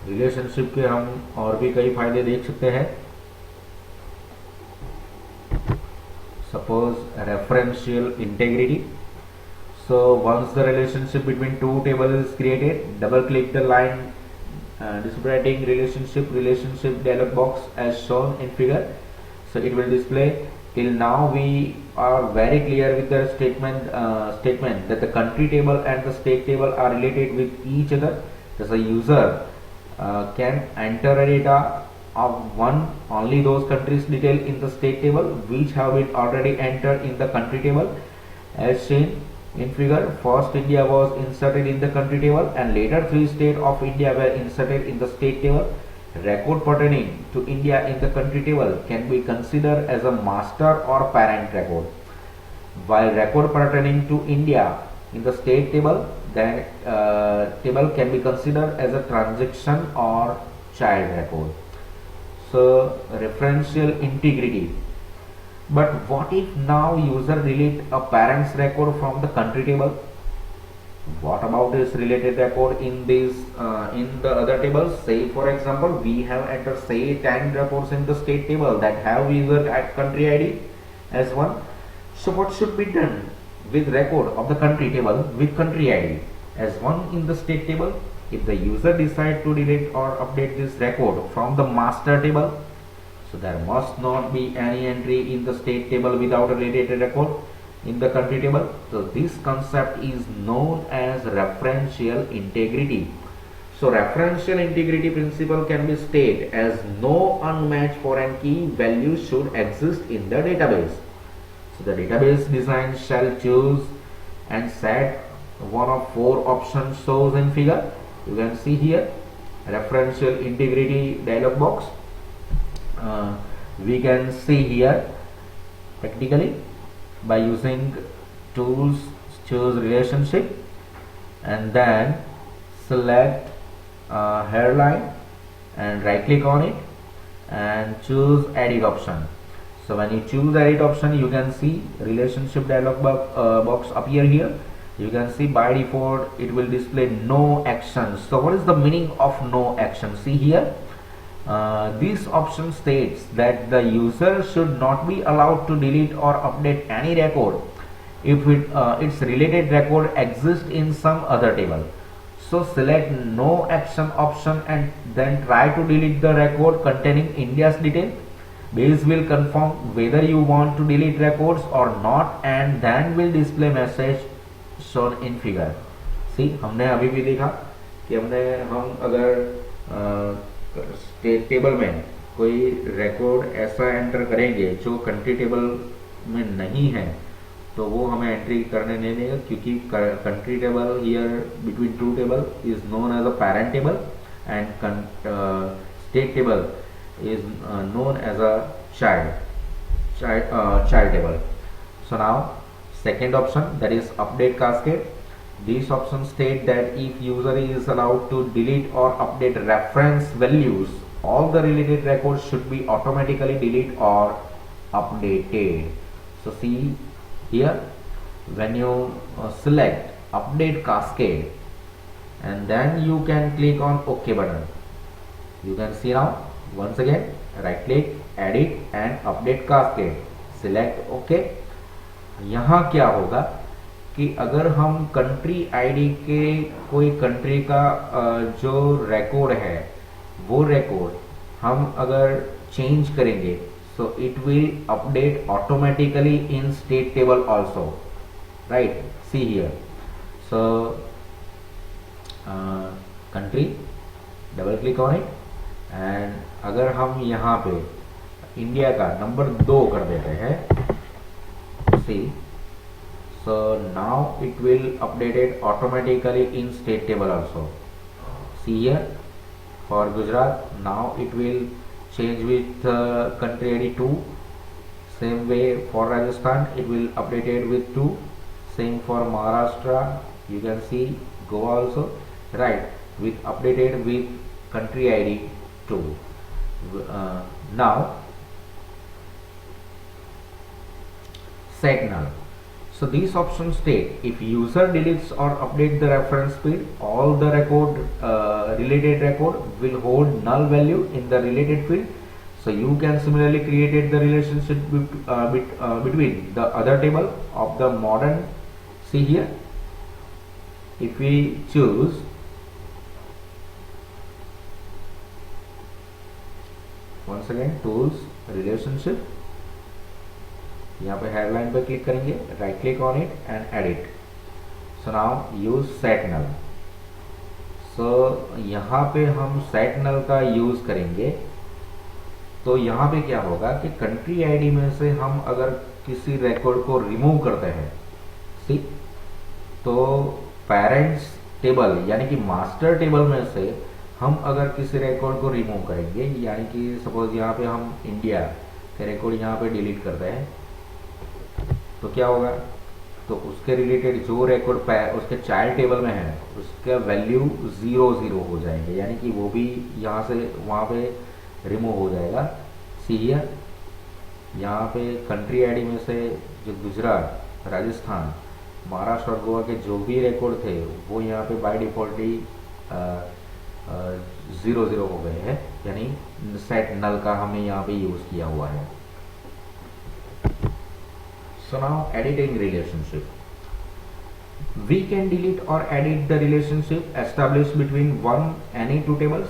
Relationship के हम और भी कई फायदे देख सकते हैं. Suppose referential integrity. So once the relationship between two tables is created, double click the line displaying relationship dialog box as shown in figure. So it will display. Till now we are very clear with the statement that the country table and the state table are related with each other. Thus a user can enter a data of one only those countries detailed in the state table which have been already entered in the country table. As seen in figure, first India was inserted in the country table and later three states of India were inserted in the state table. Record pertaining to India in the country table can be considered as a master or parent record, while record pertaining to India in the state table then table can be considered as a transaction or child record. So referential integrity. But what if now user delete a parent's record from the country table? What about this related record in the other tables? Say for example we have entered say 10 records in the state table that have user at country ID as one. So what should be done with record of the country table with country ID as one in the state table? If the user decide to delete or update this record from the master table, so there must not be any entry in the state table without a related record in the country table. So this concept is known as referential integrity. So referential integrity principle can be stated as no unmatched foreign key value should exist in the database. So the database design shall choose and set one of four options shown in figure. You can see here referential integrity dialog box. We can see here practically by using tools, choose relationship and then select hairline and right click on it and choose edit option. So when you choose edit option, you can see relationship dialog box appear here. You can see by default it will display no action. So what is the meaning of no action? See here, this option states that the user should not be allowed to delete or update any record if its related record exists in some other table. So select no action option and then try to delete the record containing India's detail. Base will confirm whether you want to delete records or not and then will display message shown in figure. See, हमने अभी भी देखा कि हम अगर state table में कोई record ऐसा एंटर करेंगे जो कंट्री टेबल में नहीं है तो वो हमें एंट्री करने नहीं देगा, क्योंकि country table here between two table is known as a parent table and state table is known as a child table. So now second option, that is update cascade. These options state that if user is allowed to delete or update reference values, all the related records should be automatically deleted or updated. So see here, when you select update cascade and then you can click on OK button, you can see now once again right click, edit and update cascade, select OK. यहाँ क्या होगा कि अगर हम country ID के कोई country का जो रिकॉर्ड है वो रिकॉर्ड हम अगर चेंज करेंगे, so it will update automatically in state table also, right. See here, so country, double click on it and अगर हम यहाँ पे इंडिया का नंबर 2 कर देते हैं, सी, so now it will updated automatically in state table also. See here, for Gujarat now it will change with country ID 2. Same way for Rajasthan it will updated with 2. Same for Maharashtra, you can see Goa also, right, with updated with country ID 2. Now set null. So these options state if user deletes or update the reference field, all the related record will hold null value in the related field. So you can similarly create the relationship between the other table of the modern. See here, if we choose once again tools relationship, यहाँ पे headline पर click करेंगे, right click on it and edit. So now use set null. So यहाँ पे हम set नल का use करेंगे. तो यहाँ पे क्या होगा कि कंट्री आईडी में से हम अगर किसी रिकॉर्ड को रिमूव करते हैं, सी, तो पेरेंट्स टेबल यानी कि मास्टर टेबल में से हम अगर किसी रिकॉर्ड को रिमूव करेंगे, यानी कि सपोज यहाँ पे हम इंडिया के रिकॉर्ड यहाँ पे डिलीट करते हैं, तो क्या होगा, तो उसके रिलेटेड जो रिकॉर्ड उसके चाइल्ड टेबल में है उसका वैल्यू 0 हो जाएंगे, यानी कि वो भी यहाँ से वहाँ पे रिमूव हो जाएगा. सी हियर, यहाँ पे कंट्री आईडी में से जो गुजरात, राजस्थान, महाराष्ट्र और गोवा के जो भी रिकॉर्ड थे वो यहाँ पे बाय डिफॉल्टली 0 हो गए हैं, यानी सेट नल का हमने यहाँ पे यूज किया हुआ है. So now editing relationship. We can delete or edit the relationship established between any two tables.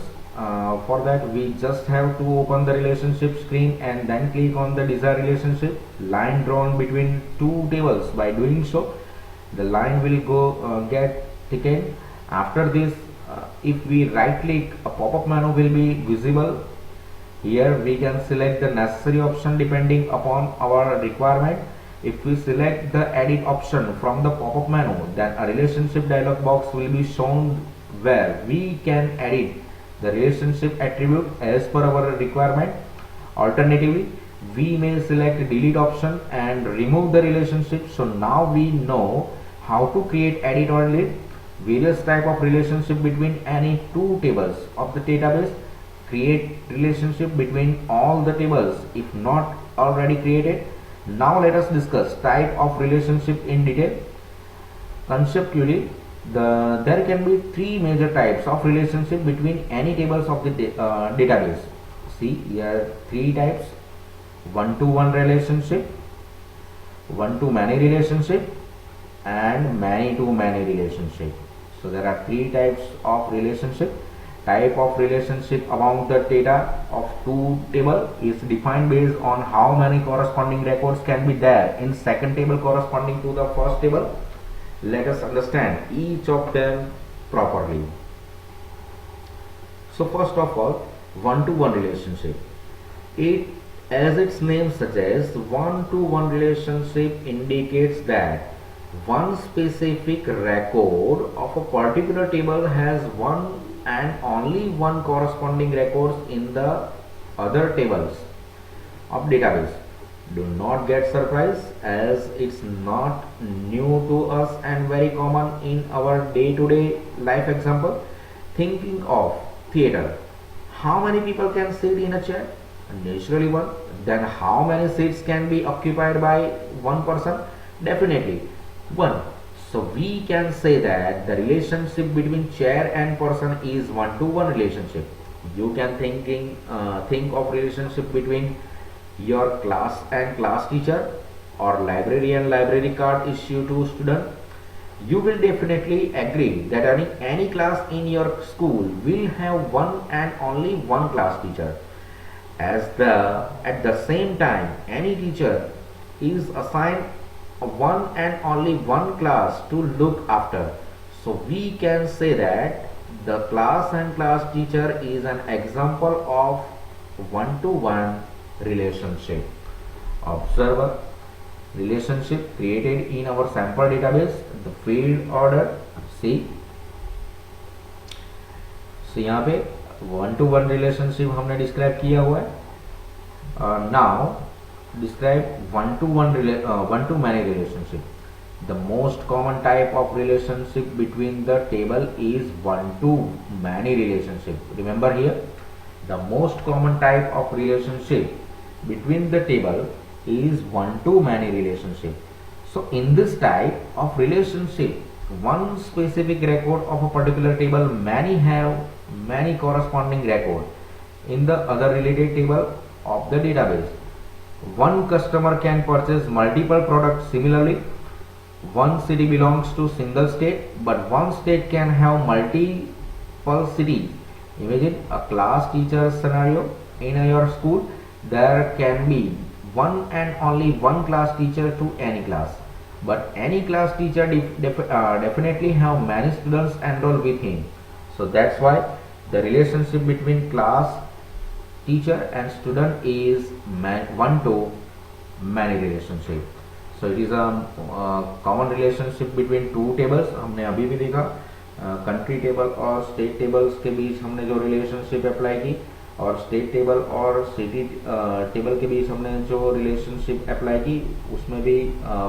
For that we just have to open the relationship screen and then click on the desired relationship line drawn between two tables. By doing so, the line will get thickened. After this, if we right click, a pop-up menu will be visible. Here we can select the necessary option depending upon our requirement. If we select the edit option from the pop-up menu, then a relationship dialog box will be shown where we can edit the relationship attribute as per our requirement. Alternatively, we may select delete option and remove the relationship. So now we know how to create, edit or delete various type of relationship between any two tables of the database. Create relationship between all the tables if not already created. Now let us discuss type of relationship in detail. Conceptually, there can be three major types of relationship between any tables of the database. See here, three types: one-to-one relationship, one-to-many relationship, and many-to-many relationship. So there are three types of relationship. Type of relationship among the data of two table is defined based on how many corresponding records can be there in second table corresponding to the first table. Let us understand each of them properly. So first of all, one-to-one relationship. It, as its name suggests, one-to-one relationship indicates that one specific record of a particular table has one and only one corresponding records in the other tables of database. Do not get surprised, as it's not new to us and very common in our day-to-day life. Example, thinking of theater. How many people can sit in a chair? Naturally one. Then how many seats can be occupied by one person? Definitely one. So we can say that the relationship between chair and person is one-to-one relationship. You can think of relationship between your class and class teacher, or library and library card issued to student. You will definitely agree that any class in your school will have one and only one class teacher. At the same time, any teacher is assigned one and only one class to look after. So we can say that the class and class teacher is an example of one-to-one relationship. Observe a relationship created in our sample database, the field order. See, so यहाँ पे one-to-one relationship हमने describe किया हुआ है. Now describe one-to-many relationship. The most common type of relationship between the table is one-to-many relationship. Remember here, the most common type of relationship between the table is one-to-many relationship. So in this type of relationship, one specific record of a particular table, many have many corresponding record in the other related table of the database. One customer can purchase multiple products similarly. One city belongs to single state, but one state can have multiple cities. Imagine a class teacher scenario in your school. There can be one and only one class teacher to any class, but any class teacher definitely have many students enrolled with him. So that's why the relationship between class teacher and student is one to many relationship. So it is a common relationship between two tables. हमने अभी भी देखा country table और state tables के बीच हमने जो relationship apply की, और स्टेट टेबल और सिटी टेबल के बीच हमने जो रिलेशनशिप अप्लाई की उसमें भी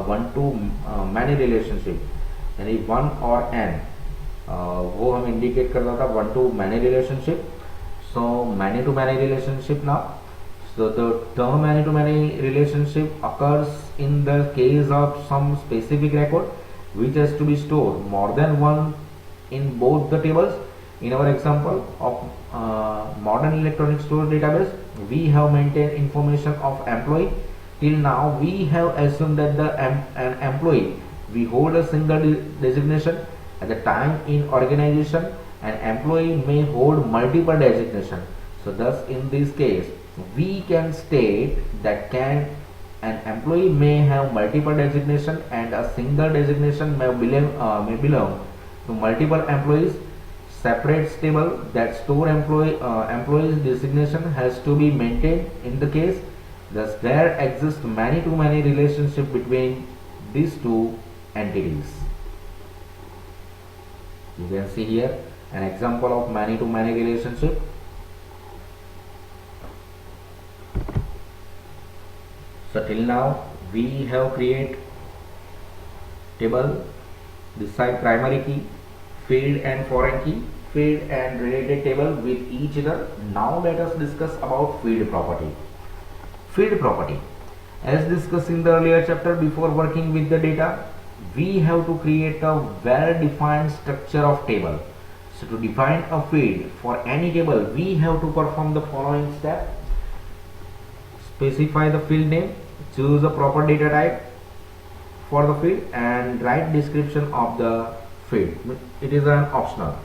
वन टू मैनी रिलेशनशिप, यानी वन और एन वो हम इंडिकेट करता था one to many relationship. So many to many relationship now. So the term many to many relationship occurs in the case of some specific record which has to be stored more than one in both the tables. In our example of modern electronic storage database, we have maintained information of employee. Till now we have assumed that an employee we hold a single designation. At the time in organization, an employee may hold multiple designation. So thus in this case we can state that an employee may have multiple designation and a single designation may belong to multiple employees. Separate table that store employees designation has to be maintained in the case. Thus there exists many to many relationship between these two entities. You can see here an example of many to many relationship. So till now we have create table, this side primary key, field and foreign key, field and related table with each other. Now let us discuss about field property. Field property, as discussed in the earlier chapter, before working with the data we have to create a well defined structure of table. So to define a field for any table we have to perform the following step. Specify the field name, choose a proper data type for the field and write description of the field. It is an optional.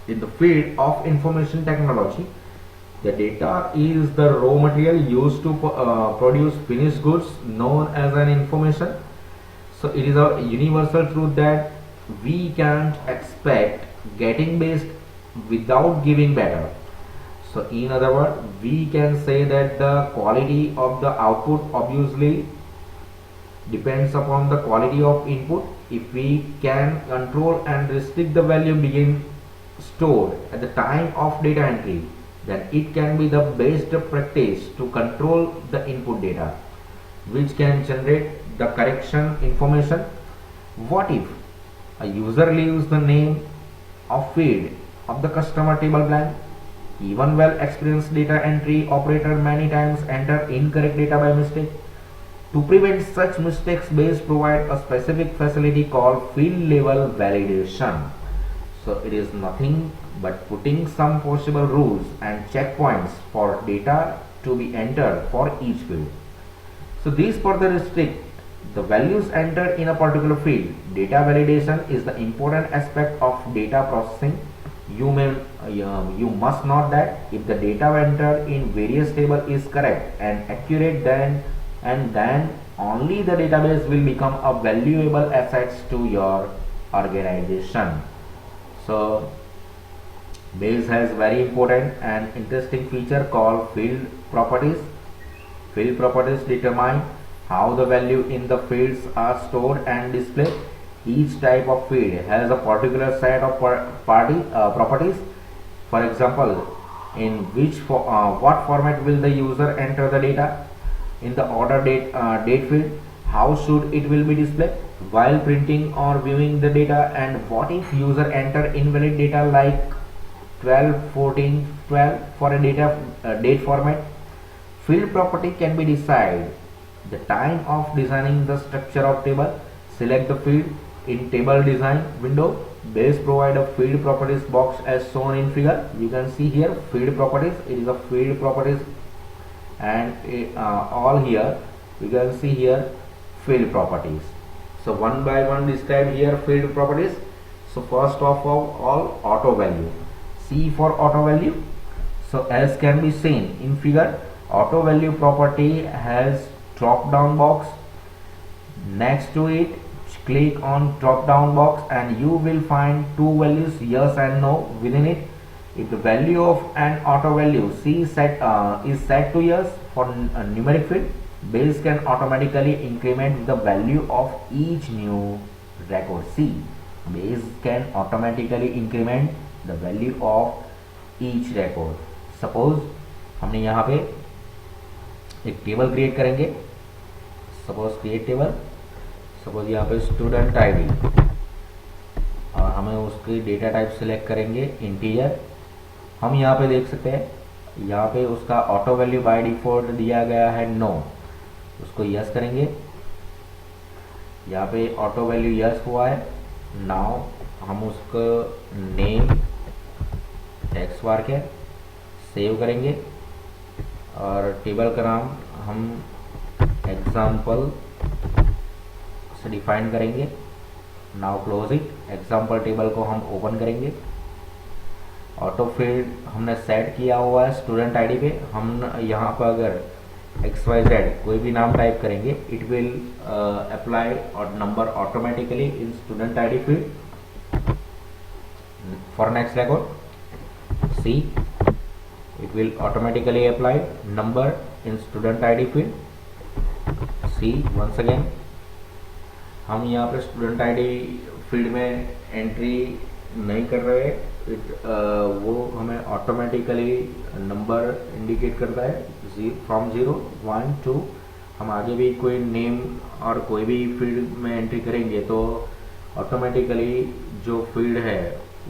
In the field of information technology, the data is the raw material used to produce finished goods known as an information. So it is a universal truth that we can't expect getting best without giving better. So in other words, we can say that the quality of the output obviously depends upon the quality of input. If we can control and restrict the value being stored at the time of data entry, then it can be the best practice to control the input data, which can generate the correction information. What if a user leaves the name of field of the customer table blank? Even well experienced data entry operator many times enter incorrect data by mistake. To prevent such mistakes, Base provide a specific facility called field level validation. So it is nothing but putting some possible rules and checkpoints for data to be entered for each field. So these further restrict the values entered in a particular field. Data validation is the important aspect of data processing. You must note that if the data entered in various tables is correct and accurate, then only the database will become a valuable asset to your organization. So Base has very important and interesting feature called field properties. Field properties determine how the value in the fields are stored and displayed. Each type of field has a particular set of properties. For example, in what format will the user enter the data? In the order date field, how should it will be displayed while printing or viewing the data? And what if user enter invalid data like 12, 14, 12 for a date format? Field property can be decided the time of designing the structure of table. Select the field in table design window. base provide a field properties box as shown in figure. You can see here field properties, it is a field properties, and all here we can see here field properties. So one by one describe here field properties. So first of all auto value. C for auto value. So as can be seen in figure, auto value property has drop down box. Next to it, click on drop down box and you will find two values, yes and no, within it. If the value of an auto value C is set to yes for a numeric field, base can automatically increment the value of each new record. C, base can automatically increment the value of each record. Suppose हमने यहाँ पे एक table create करेंगे. Suppose create table, suppose यहाँ पे student ID, और हमें उसकी डेटा टाइप सेलेक्ट करेंगे इंटीजर. हम यहाँ पे देख सकते हैं यहाँ पे उसका ऑटो वैल्यू बाय डिफॉल्ट दिया गया है नो. उसको यस करेंगे. यहाँ पे ऑटो वैल्यू यस हुआ है. नाउ हम उसको नेम टेक्स्ट बार के सेव करेंगे और टेबल का नाम हम एग्जाम्पल से डिफाइन करेंगे. Now close it. Example table को हम ओपन करेंगे. ऑटो फील्ड हमने सेट किया हुआ है स्टूडेंट आईडी पे. हम यहाँ पर अगर XYZ कोई भी नाम टाइप करेंगे, इट विल अप्लाई और number automatically in student ID field. For next record C, it will automatically apply number in student ID field. C once again, हम यहाँ पर स्टूडेंट आईडी फील्ड में एंट्री नहीं कर रहे. वो हमें ऑटोमेटिकली नंबर इंडिकेट करता है फ्रॉम 0, 1, 2. हम आगे भी कोई नेम और कोई भी फील्ड में एंट्री करेंगे तो ऑटोमेटिकली जो फील्ड है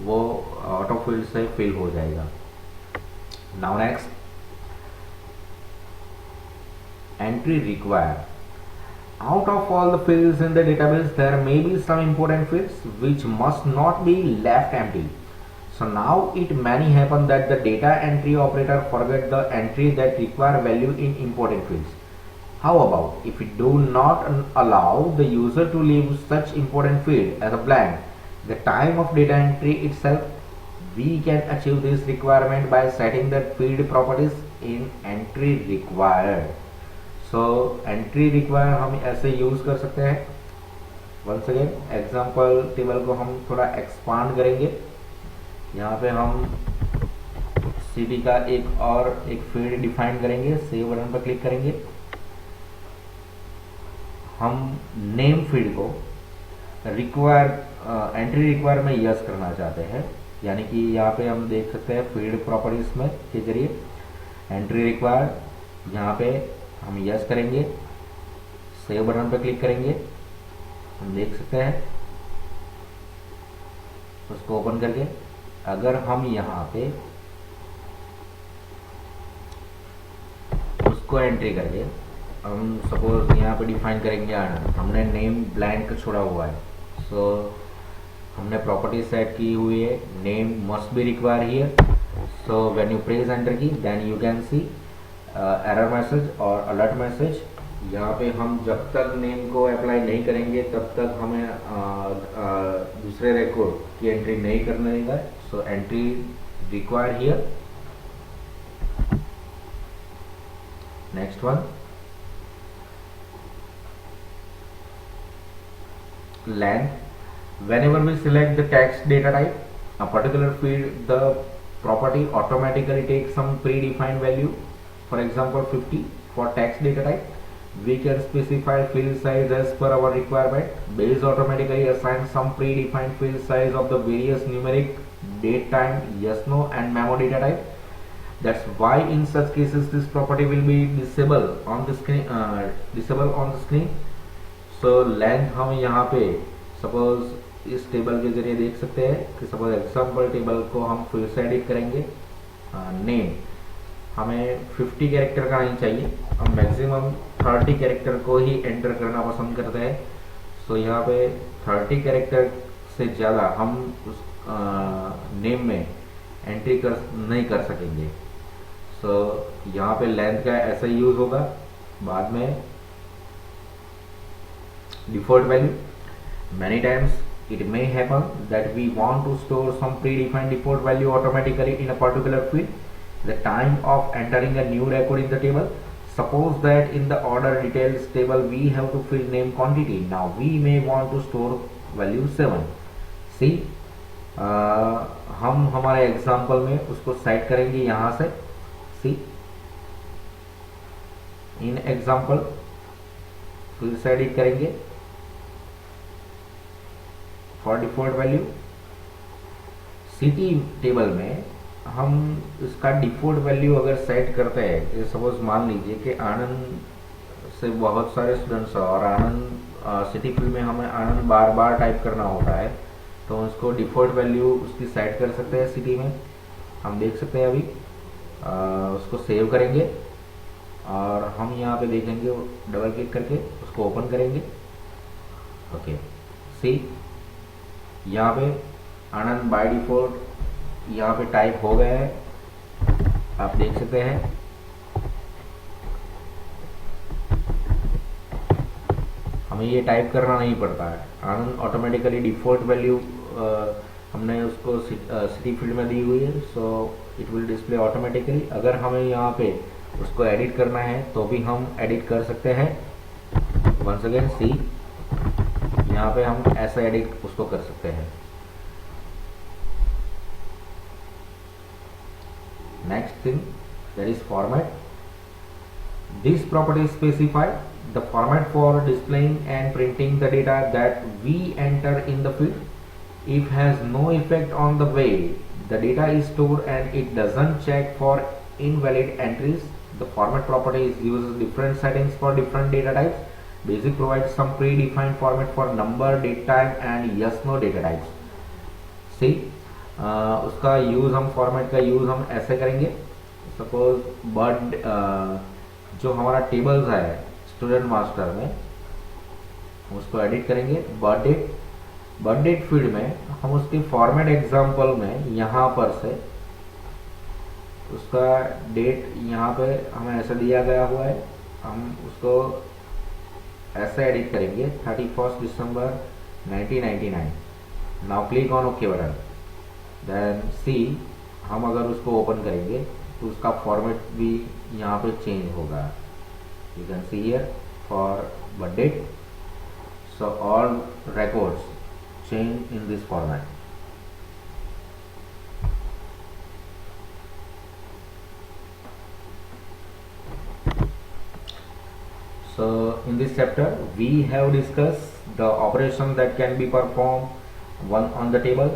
वो ऑटो फील्ड से फिल हो जाएगा. Now next, entry required. Out of all the fields in the database, there may be some important fields which must not be left empty. So now it may happen that the data entry operator forget the entry that require value in important fields. How about if we do not allow the user to leave such important field as a blank, the time of data entry itself? We can achieve this requirement by setting the field properties in entry required. So entry required हम ऐसे use कर सकते हैं. Once again, example table को हम थोड़ा expand करेंगे. यहाँ पे हम सिटी का एक फील्ड डिफाइन करेंगे. सेव बटन पर क्लिक करेंगे. हम नेम फील्ड को एंट्री रिक्वायर में यस करना चाहते हैं. यानी कि यहाँ पे हम देख सकते हैं फील्ड प्रॉपर्टीज में के जरिए एंट्री रिक्वायर्ड, यहाँ पे हम यस करेंगे. सेव बटन पे क्लिक करेंगे. हम देख सकते हैं उसको ओपन करके. अगर हम यहाँ पे उसको एंट्री करके हम सपोज यहाँ पे डिफाइन करेंगे हमने नेम ब्लैंक छोड़ा हुआ है. सो हमने प्रॉपर्टी सेट की हुई है name must be require here. So when you press enter key then you can see error message और अलर्ट मैसेज. यहाँ पे हम जब तक नेम को अप्लाई नहीं करेंगे तब तक हमें दूसरे रिकॉर्ड की एंट्री नहीं करने देगा. So entry require here. Next one, length. Whenever we select the text data type, a particular field, the property automatically takes some predefined value. For example, 50 for text data type. We can specify field size as per our requirement. Base automatically assigns some predefined field size of the various numeric, date, time, yes, no, and memo data type. That's why in such cases this property will be disabled on the screen. So length हम यहाँ पे suppose इस table के जरिए देख सकते हैं कि सपोज एग्जाम्पल टेबल को हम फिर से एडिट करेंगे. नेम हमें 50 कैरेक्टर का नहीं चाहिए, हम मैक्सिमम 30 कैरेक्टर को ही एंटर करना पसंद करते हैं. सो यहाँ पे 30 कैरेक्टर से ज़्यादा हम उस नेम में एंट्री नहीं कर सकेंगे। सो यहाँ पे लेंथ का ऐसा यूज होगा। बाद में default value, many times it may happen that we want to store some predefined default value automatically in a particular field. The time of entering a new record in the table, suppose that in the order details table we have to fill name quantity. Now we may want to store value 7. See, हम हमारे example में उसको set करेंगे यहाँ से। सी in example फिर से edit करेंगे for default value. City table में हम इसका डिफॉल्ट वैल्यू अगर सेट करते हैं, सपोज मान लीजिए कि आनंद से बहुत सारे स्टूडेंट्स हैं और आनंद सिटी फील्ड में हमें आनंद बार बार टाइप करना होता है, तो उसको डिफॉल्ट वैल्यू उसकी सेट कर सकते हैं सिटी में। हम देख सकते हैं अभी उसको सेव करेंगे और हम यहाँ पे देखेंगे, डबल क्लिक करके उसको ओपन करेंगे। ओके, सी यहाँ पे आनंद बाय डिफॉल्ट यहाँ पे टाइप हो गया है, आप देख सकते हैं। हमें ये टाइप करना नहीं पड़ता है, आनंद ऑटोमेटिकली डिफॉल्ट वैल्यू हमने उसको सिटी फील्ड में दी हुई है, so it will display automatically. अगर हमें यहाँ पे उसको एडिट करना है तो भी हम एडिट कर सकते हैं। वंस अगेन सी, यहाँ पे हम ऐसा एडिट उसको कर सकते हैं। Next thing that is format. This property specify the format for displaying and printing the data that we enter in the field. It has no effect on the way the data is stored and it doesn't check for invalid entries. The format property uses different settings for different data types. Basic provides some predefined format for number, date type and yes no data types. See, उसका use हम format का use हम ऐसे करेंगे। Suppose birth जो हमारा tables है student master में, उसको एडिट करेंगे। बर्थ डेट फील्ड में हम उसके फॉर्मेट एग्जांपल में यहाँ पर से उसका डेट यहाँ पे हमें ऐसा दिया गया हुआ है, हम उसको ऐसे एडिट करेंगे 31 दिसंबर 1999। Now click on okay button, then see हम अगर उसको ओपन करेंगे तो उसका फॉर्मेट भी यहाँ पे चेंज होगा। You can see here for birth date, so all records change in this format. So in this chapter we have discussed the operation that can be performed one on the table.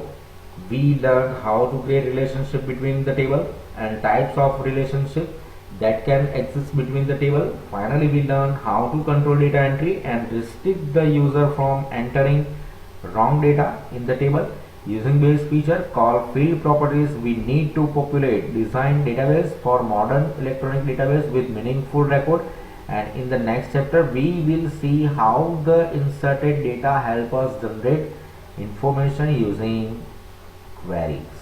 We learned how to create relationship between the table and types of relationship that can exist between the table. Finally, we learn how to control data entry and restrict the user from entering wrong data in the table. Using base feature called field properties, we need to populate design database for modern electronic database with meaningful record. And in the next chapter, we will see how the inserted data help us generate information using queries.